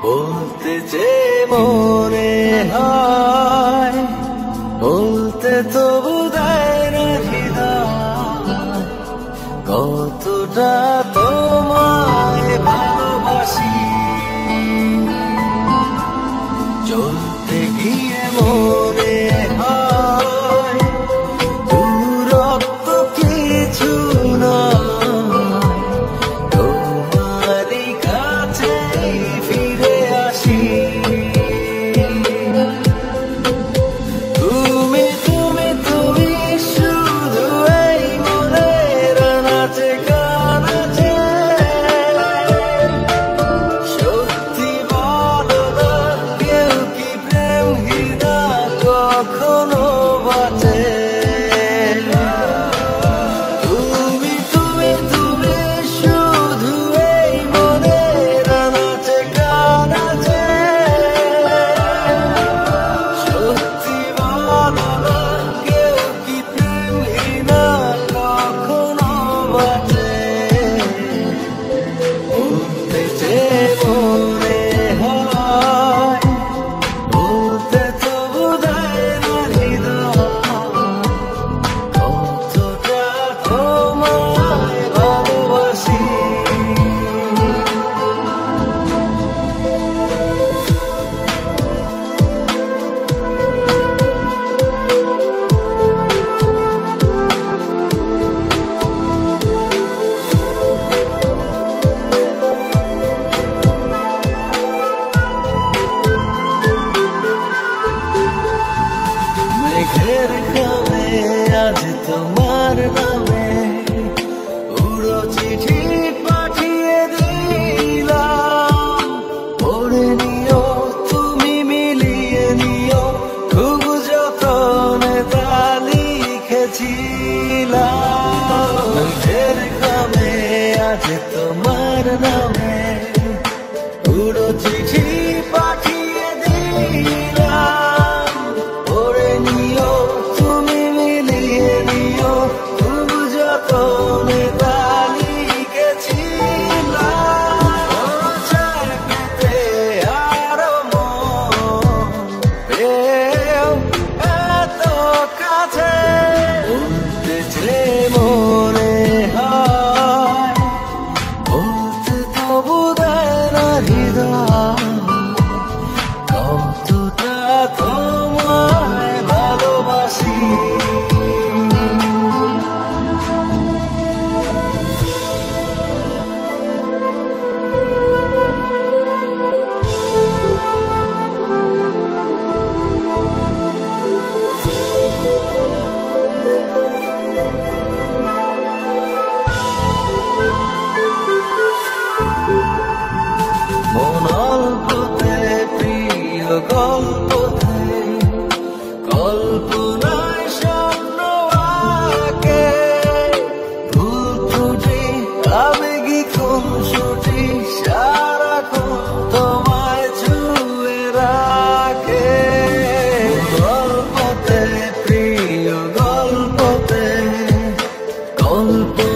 বলতে যে মনে হয় বলতে তবু দেয় না হৃদয়, কতটা তোমায় ভালোবাসি। চলতে গিয়ে মনে হয় দূরত্ব কিছু নয়, তোমারই কাছে ফিরে আসি। তুমি তুমি তুমি শুধু এই মনের নাচে গানাচে, সত্যি বলো না কেউ কি প্রেম হৃদয় কখনো বাঁচে? তুমি তুমি তুমি শুধু এই মনের নাচে গানাচে, সত্যি বলো না কেউ কি প্রেম হৃদয় কখনো বাঁচে? বলতে যে মনে হয় বলতে তবু দেয় না হৃদয়, কতটা তোমায় ভালোবাসি। মেঘের ঘামে আজ তোমার নামে উড়ো চিঠি পাঠিয়ে দিলাম, পড়ে নিও তুমি মিলিয়ে নিও খুব যতনে তা লিখেছিলাম। মেঘের ঘামে আজ তোমার নামে উড়ো চিঠি পাঠিয়ে দিলাম, পড়ে নিও তুমি মিলিয়ে নিও খুব যতনে তা লিখেছিলাম। চায় পেতে আরো মন পেয়েও এত কাছে, বলতে যে মনে হয় বলতে তবু দেয় না হৃদয়, কতটা তোমায় ভালোবাসি। মন অল্পতে প্রিয় গল্পতে কল্পনায় স্বপ্ন আঁকে, ভুল ত্রুটি আবেগী খুনসুটি সারাক্ষণ তোমায় ছুঁয়ে রাখে। গল্পতে প্রিয় গল্পতে কল্পনা